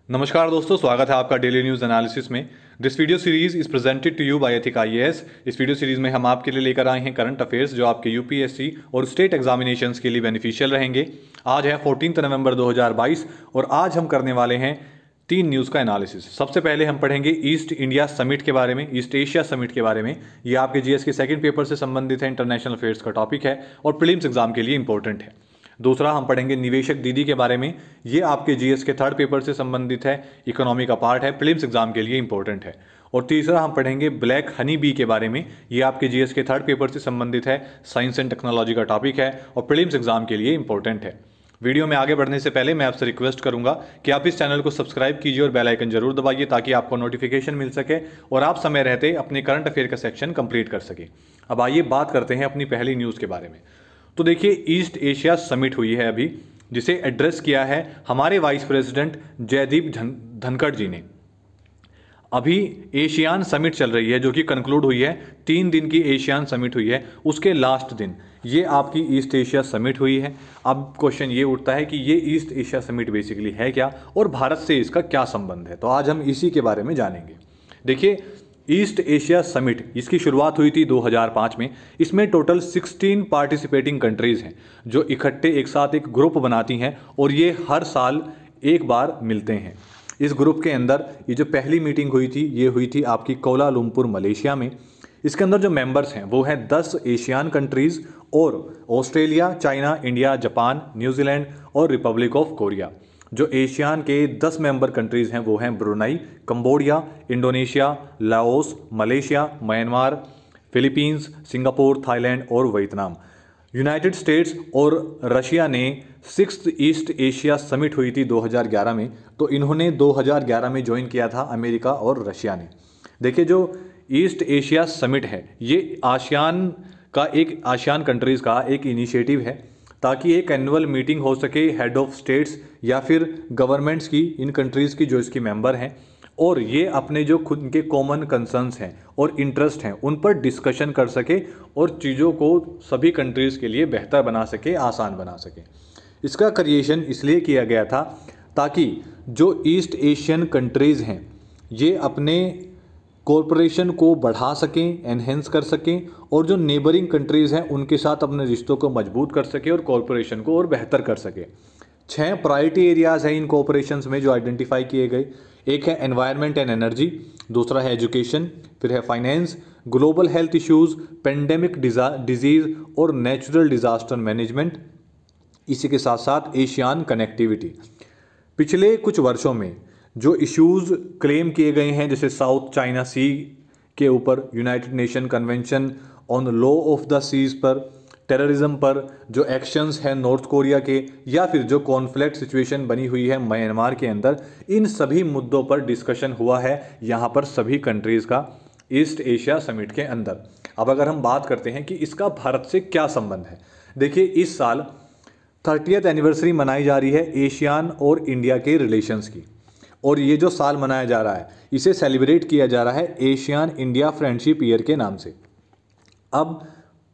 नमस्कार दोस्तों, स्वागत है आपका डेली न्यूज़ एनालिसिस में। This video series is presented to you by ethic IAS. इस वीडियो सीरीज में हम आपके लिए लेकर आए हैं करंट अफेयर्स जो आपके यूपीएससी और स्टेट एग्जामिनेशंस के लिए बेनिफिशियल रहेंगे। आज है 14 नवंबर 2022 और आज हम करने वाले हैं 3 न्यूज़ का एनालिसिस। सबसे पहले हम पढ़ेंगे ईस्ट इंडिया समिट के बारे में, ईस्ट एशिया समिट के बारे में। ये आपके जीएस के सेकंड पेपर से संबंधित है, इंटरनेशनल अफेयर्स का टॉपिक है और प्रीलिम्स एग्जाम के लिए इंपॉर्टेंट है। दूसरा हम पढ़ेंगे निवेशक दीदी के बारे में। ये आपके जीएस के थर्ड पेपर से संबंधित है, इकोनॉमी का पार्ट है, प्रीलिम्स एग्जाम के लिए इंपॉर्टेंट है। और तीसरा हम पढ़ेंगे ब्लैक हनी बी के बारे में। ये आपके जीएस के थर्ड पेपर से संबंधित है, साइंस एंड टेक्नोलॉजी का टॉपिक है और प्रीलिम्स एग्जाम के लिए इंपॉर्टेंट है। वीडियो में आगे बढ़ने से पहले मैं आपसे रिक्वेस्ट करूंगा कि आप इस चैनल को सब्सक्राइब कीजिए और बेल आइकन जरूर दबाइए ताकि आपको नोटिफिकेशन मिल सके और आप समय रहते अपने करंट अफेयर का सेक्शन कंप्लीट कर सके। अब आइए बात करते हैं अपनी पहली न्यूज़ के बारे में। तो देखिए, ईस्ट एशिया समिट हुई है अभी, जिसे एड्रेस किया है हमारे वाइस प्रेसिडेंट जयदीप धनखड़ जी ने। अभी एशियान समिट चल रही है जो कि कंक्लूड हुई है, 3 दिन की एशियान समिट हुई है, उसके लास्ट दिन ये आपकी ईस्ट एशिया समिट हुई है। अब क्वेश्चन ये उठता है कि ये ईस्ट एशिया समिट बेसिकली है क्या और भारत से इसका क्या संबंध है। तो आज हम इसी के बारे में जानेंगे। देखिए, ईस्ट एशिया समिट इसकी शुरुआत हुई थी 2005 में। इसमें टोटल 16 पार्टिसिपेटिंग कंट्रीज़ हैं जो इकट्ठे एक साथ एक ग्रुप बनाती हैं और ये हर साल एक बार मिलते हैं। इस ग्रुप के अंदर ये जो पहली मीटिंग हुई थी ये हुई थी आपकी कोलालमपुर मलेशिया में। इसके अंदर जो मेंबर्स हैं वो हैं 10 एशियन कंट्रीज़ और Australia, China, India, Japan, New Zealand और रिपब्लिक ऑफ कोरिया। जो एशियान के 10 मेंबर कंट्रीज़ हैं वो हैं Brunei, Cambodia, Indonesia, Laos, Malaysia, Myanmar, Philippines, Singapore, Thailand और वियतनाम। यूनाइटेड स्टेट्स और रशिया ने 6th ईस्ट एशिया समिट हुई थी 2011 में, तो इन्होंने 2011 में ज्वाइन किया था अमेरिका और रशिया ने। देखिए, जो ईस्ट एशिया समिट है ये आसियान कंट्रीज़ का एक इनिशिएटिव है ताकि एक एनुअल मीटिंग हो सके हेड ऑफ स्टेट्स या फिर गवर्नमेंट्स की, इन कंट्रीज़ की जो इसकी मेंबर हैं, और ये अपने जो खुद के कॉमन कंसर्न्स हैं और इंटरेस्ट हैं उन पर डिस्कशन कर सके और चीज़ों को सभी कंट्रीज़ के लिए बेहतर बना सके, आसान बना सके। इसका क्रिएशन इसलिए किया गया था ताकि जो ईस्ट एशियन कंट्रीज़ हैं ये अपने कॉरपोरेशन को बढ़ा सकें, एनहेंस कर सकें और जो नेबरिंग कंट्रीज़ हैं उनके साथ अपने रिश्तों को मजबूत कर सके और कॉरपोरेशन को और बेहतर कर सके। 6 प्रायोरिटी एरियाज़ हैं इन कोऑपरेशंस में जो आइडेंटिफाई किए गए। एक है एनवायरनमेंट एंड एनर्जी, दूसरा है एजुकेशन, फिर है finance, global health issues, pandemic disease और नेचुरल डिज़ास्टर मैनेजमेंट। इसी के साथ साथ एशियान कनेक्टिविटी। पिछले कुछ वर्षों में जो इश्यूज़ क्लेम किए गए हैं, जैसे साउथ चाइना सी के ऊपर United Nation convention on law of the seas पर, टेररिज्म पर जो एक्शंस हैं नॉर्थ कोरिया के, या फिर जो कॉन्फ्लिक्ट सिचुएशन बनी हुई है म्यांमार के अंदर, इन सभी मुद्दों पर डिस्कशन हुआ है यहाँ पर सभी कंट्रीज़ का ईस्ट एशिया समिट के अंदर। अब अगर हम बात करते हैं कि इसका भारत से क्या संबंध है, देखिए इस साल 30th एनिवर्सरी मनाई जा रही है एशियान और इंडिया के रिलेशंस की, और ये जो साल मनाया जा रहा है इसे सेलिब्रेट किया जा रहा है एशियान इंडिया फ्रेंडशिप ईयर के नाम से। अब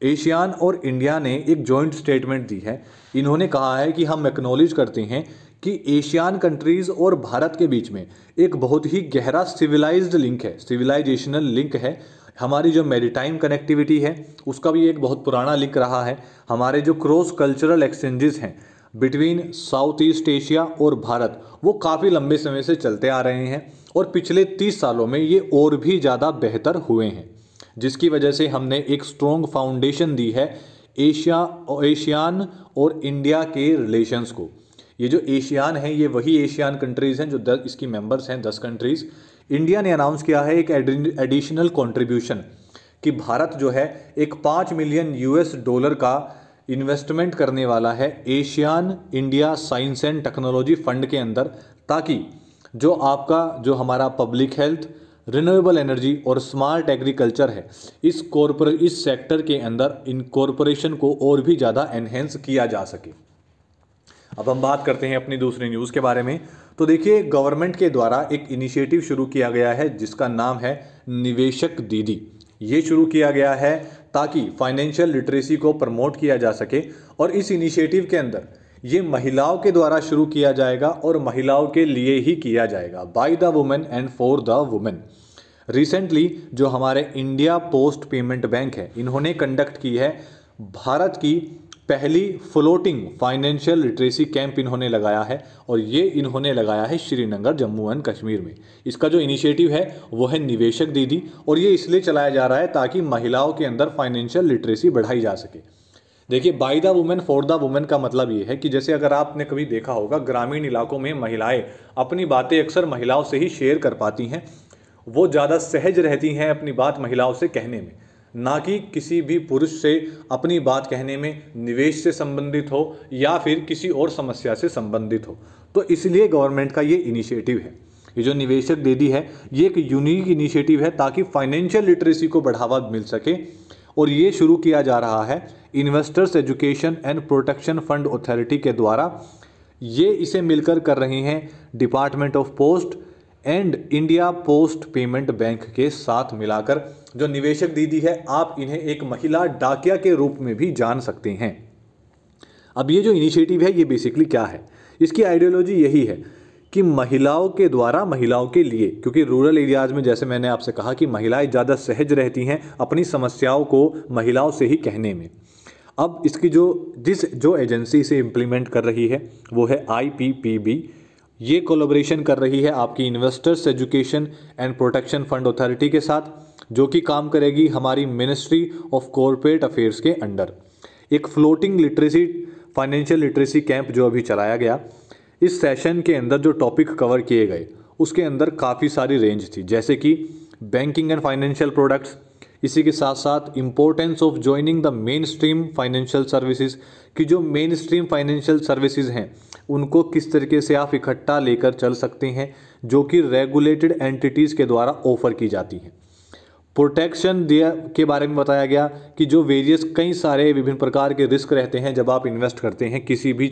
एशियान और इंडिया ने एक जॉइंट स्टेटमेंट दी है। इन्होंने कहा है कि हम एक्नॉलेज करते हैं कि एशियान कंट्रीज़ और भारत के बीच में एक बहुत ही गहरा सिविलाइज्ड लिंक है, सिविलाइजेशनल लिंक है। हमारी जो मैरीटाइम कनेक्टिविटी है उसका भी एक बहुत पुराना लिंक रहा है। हमारे जो क्रॉस कल्चरल एक्सचेंजेस हैं बिटवीन साउथ ईस्ट एशिया और भारत वो काफ़ी लंबे समय से चलते आ रहे हैं और पिछले 30 सालों में ये और भी ज़्यादा बेहतर हुए हैं, जिसकी वजह से हमने एक स्ट्रॉन्ग फाउंडेशन दी है एशियान और इंडिया के रिलेशंस को। ये जो एशियान है ये वही एशियान कंट्रीज़ हैं जो इसकी मेंबर्स हैं, 10 कंट्रीज़। इंडिया ने अनाउंस किया है एक एडिशनल कंट्रीब्यूशन कि भारत जो है एक $5 मिलियन का इन्वेस्टमेंट करने वाला है ASEAN India science and technology fund के अंदर, ताकि जो हमारा पब्लिक हेल्थ, रिन्यूएबल एनर्जी और स्मार्ट एग्रीकल्चर है इस सेक्टर के अंदर इन कॉरपोरेशन को और भी ज़्यादा एनहेंस किया जा सके। अब हम बात करते हैं अपनी दूसरी न्यूज़ के बारे में। तो देखिए, गवर्नमेंट के द्वारा एक इनिशिएटिव शुरू किया गया है जिसका नाम है निवेशक दीदी। ये शुरू किया गया है ताकि फाइनेंशियल लिटरेसी को प्रमोट किया जा सके और इस इनिशिएटिव के अंदर ये महिलाओं के द्वारा शुरू किया जाएगा और महिलाओं के लिए ही किया जाएगा, by the women and for the women. Recently जो हमारे इंडिया पोस्ट पेमेंट बैंक है, इन्होंने कंडक्ट की है भारत की पहली फ्लोटिंग फाइनेंशियल लिटरेसी कैंप इन्होंने लगाया है, और ये इन्होंने लगाया है श्रीनगर जम्मू एंड कश्मीर में। इसका जो इनिशिएटिव है वो है निवेशक दीदी, और ये इसलिए चलाया जा रहा है ताकि महिलाओं के अंदर फाइनेंशियल लिटरेसी बढ़ाई जा सके। देखिए, by the women for the women का मतलब ये है कि जैसे अगर आपने कभी देखा होगा, ग्रामीण इलाकों में महिलाएं अपनी बातें अक्सर महिलाओं से ही शेयर कर पाती हैं, वो ज़्यादा सहज रहती हैं अपनी बात महिलाओं से कहने में, ना कि किसी भी पुरुष से अपनी बात कहने में निवेश से संबंधित हो या फिर किसी और समस्या से संबंधित हो। तो इसलिए गवर्नमेंट का ये इनिशिएटिव है, ये जो निवेशक दीदी है, ये एक यूनिक इनिशिएटिव है ताकि फाइनेंशियल लिटरेसी को बढ़ावा मिल सके। और ये शुरू किया जा रहा है investors education and protection fund authority के द्वारा। ये इसे मिलकर कर रही हैं department of post and India post payment bank के साथ मिलाकर। जो निवेशक दीदी है, आप इन्हें एक महिला डाकिया के रूप में भी जान सकते हैं। अब ये जो इनिशिएटिव है, ये बेसिकली क्या है, इसकी आइडियोलॉजी यही है कि महिलाओं के द्वारा महिलाओं के लिए, क्योंकि रूरल एरियाज में जैसे मैंने आपसे कहा कि महिलाएं ज़्यादा सहज रहती हैं अपनी समस्याओं को महिलाओं से ही कहने में। अब इसकी जो एजेंसी इसे इम्प्लीमेंट कर रही है वो है IPPB। ये कोलैबोरेशन कर रही है आपकी investors education and protection fund authority के साथ, जो कि काम करेगी हमारी मिनिस्ट्री ऑफ कॉरपोरेट अफेयर्स के अंडर। एक floating literacy financial literacy camp जो अभी चलाया गया, इस सेशन के अंदर जो टॉपिक कवर किए गए उसके अंदर काफ़ी सारी रेंज थी, जैसे कि बैंकिंग एंड फाइनेंशियल प्रोडक्ट्स, इसी के साथ साथ importance of joining the main stream financial services, कि जो मेन स्ट्रीम फाइनेंशियल सर्विसेज हैं उनको किस तरीके से आप इकट्ठा लेकर चल सकते हैं, जो कि रेगुलेटेड एंटिटीज़ के द्वारा ऑफर की जाती हैं। प्रोटेक्शन के बारे में बताया गया कि जो वेरियस कई सारे विभिन्न प्रकार के रिस्क रहते हैं जब आप इन्वेस्ट करते हैं किसी भी,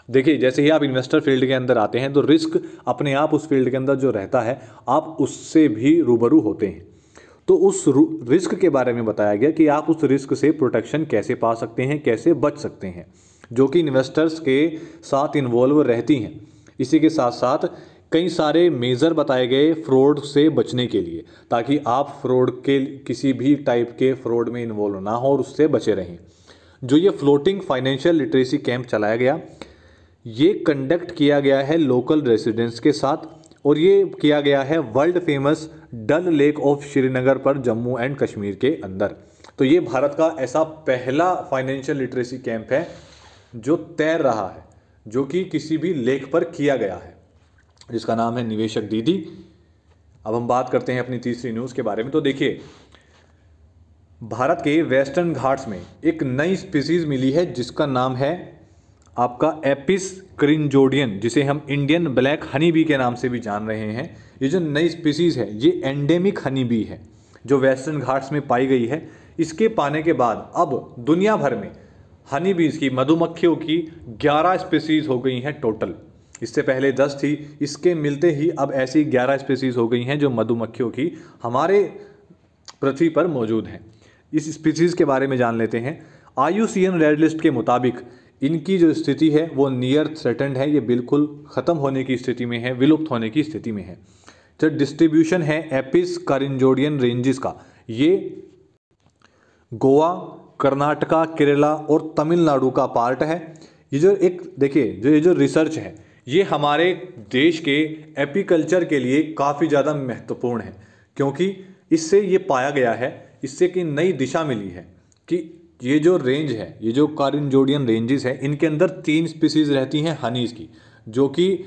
देखिए जैसे ही आप इन्वेस्टर फील्ड के अंदर आते हैं तो रिस्क अपने आप उस फील्ड के अंदर जो रहता है आप उससे भी रूबरू होते हैं। तो उस रिस्क के बारे में बताया गया कि आप उस रिस्क से प्रोटेक्शन कैसे पा सकते हैं, कैसे बच सकते हैं, जो कि इन्वेस्टर्स के साथ इन्वॉल्व रहती हैं। इसी के साथ साथ कई सारे मेजर बताए गए फ्रॉड से बचने के लिए, ताकि आप फ्रॉड के किसी भी टाइप के फ्रॉड में इन्वॉल्व ना हो और उससे बचे रहें। जो ये फ्लोटिंग फाइनेंशियल लिटरेसी कैंप चलाया गया, ये कंडक्ट किया गया है लोकल रेसिडेंट्स के साथ, और ये किया गया है world famous Dal lake of Srinagar पर जम्मू एंड कश्मीर के अंदर। तो ये भारत का ऐसा पहला फाइनेंशियल लिटरेसी कैंप है जो तैर रहा है, जो कि किसी भी लेक पर किया गया है, जिसका नाम है निवेशक दीदी। अब हम बात करते हैं अपनी तीसरी न्यूज़ के बारे में। तो देखिए, भारत के वेस्टर्न घाट्स में एक नई स्पीसीज मिली है जिसका नाम है आपका एपिस क्रिंजोडियन, जिसे हम इंडियन ब्लैक हनी बी के नाम से भी जान रहे हैं। ये जो नई स्पीसीज है ये एंडेमिक हनी बी है जो वेस्टर्न घाट्स में पाई गई है। इसके पाने के बाद अब दुनिया भर में हनी बीज की, मधुमक्खियों की 11 स्पीसीज हो गई हैं टोटल। इससे पहले 10 थी, इसके मिलते ही अब ऐसी 11 स्पीसीज हो गई हैं जो मधुमक्खियों की हमारे पृथ्वी पर मौजूद हैं। इस स्पीसीज के बारे में जान लेते हैं। IUCN रेड लिस्ट के मुताबिक इनकी जो स्थिति है वो नियर थ्रेटेंड है, ये बिल्कुल ख़त्म होने की स्थिति में है, विलुप्त होने की स्थिति में है। जो डिस्ट्रीब्यूशन है एपिस क्रिंजोडियन रेंजेस का, ये गोवा, कर्नाटका, केरला और तमिलनाडु का पार्ट है। ये जो एक देखिए ये जो रिसर्च है ये हमारे देश के एपीकल्चर के लिए काफ़ी ज़्यादा महत्वपूर्ण है, क्योंकि इससे ये पाया गया है, इससे कि नई दिशा मिली है कि ये जो रेंज है, ये जो क्रिंजोडियन रेंजेस है, इनके अंदर 3 स्पीसीज रहती हैं हनीज़ की, जो कि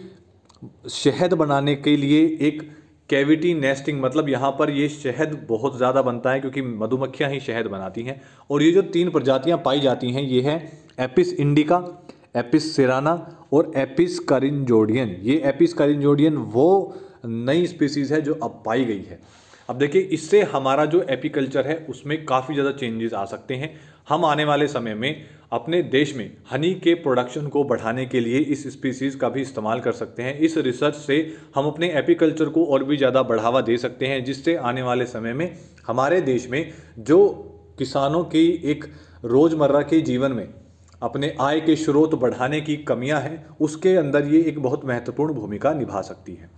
शहद बनाने के लिए एक कैविटी नेस्टिंग, मतलब यहाँ पर ये शहद बहुत ज़्यादा बनता है क्योंकि मधुमक्खियाँ ही शहद बनाती हैं। और ये जो 3 प्रजातियाँ पाई जाती हैं ये है एपिस इंडिका, एपिस सेराना और एपिस क्रिंजोडियन। ये एपिस क्रिंजोडियन वो नई स्पीसीज़ है जो अब पाई गई है। अब देखिए, इससे हमारा जो एपीकल्चर है उसमें काफ़ी ज़्यादा चेंजेस आ सकते हैं। हम आने वाले समय में अपने देश में हनी के प्रोडक्शन को बढ़ाने के लिए इस स्पीसीज़ का भी इस्तेमाल कर सकते हैं। इस रिसर्च से हम अपने एपीकल्चर को और भी ज़्यादा बढ़ावा दे सकते हैं, जिससे आने वाले समय में हमारे देश में जो किसानों की एक रोज़मर्रा के जीवन में अपने आय के स्रोत बढ़ाने की कमियां हैं, उसके अंदर ये एक बहुत महत्वपूर्ण भूमिका निभा सकती है।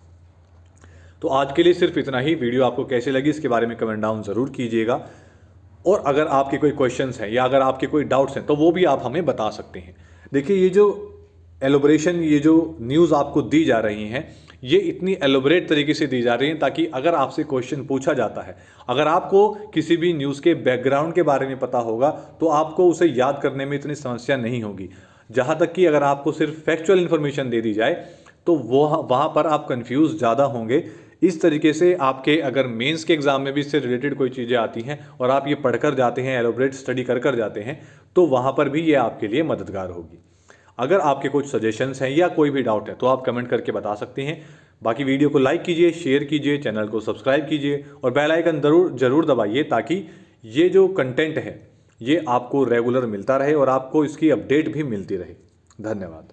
तो आज के लिए सिर्फ इतना ही। वीडियो आपको कैसे लगी इसके बारे में कमेंट डाउन ज़रूर कीजिएगा, और अगर आपके कोई क्वेश्चंस हैं या अगर आपके कोई डाउट्स हैं तो वो भी आप हमें बता सकते हैं। देखिए, ये जो एलोबरेशन, ये जो न्यूज़ आपको दी जा रही हैं, ये इतनी एलोबरेट तरीके से दी जा रही हैं ताकि अगर आपसे क्वेश्चन पूछा जाता है, अगर आपको किसी भी न्यूज़ के बैकग्राउंड के बारे में पता होगा तो आपको उसे याद करने में इतनी समस्या नहीं होगी। जहाँ तक कि अगर आपको सिर्फ फैक्चुअल इन्फॉर्मेशन दे दी जाए तो वहाँ पर आप कंफ्यूज ज़्यादा होंगे। इस तरीके से आपके अगर मेंस के एग्ज़ाम में भी इससे रिलेटेड कोई चीज़ें आती हैं और आप ये पढ़कर जाते हैं, एलोबरेट स्टडी कर जाते हैं, तो वहाँ पर भी ये आपके लिए मददगार होगी। अगर आपके कुछ सजेशंस हैं या कोई भी डाउट है तो आप कमेंट करके बता सकते हैं। बाकी वीडियो को लाइक कीजिए, शेयर कीजिए, चैनल को सब्सक्राइब कीजिए और बेल आइकन ज़रूर दबाइए ताकि ये जो कंटेंट है ये आपको रेगुलर मिलता रहे और आपको इसकी अपडेट भी मिलती रहे। धन्यवाद।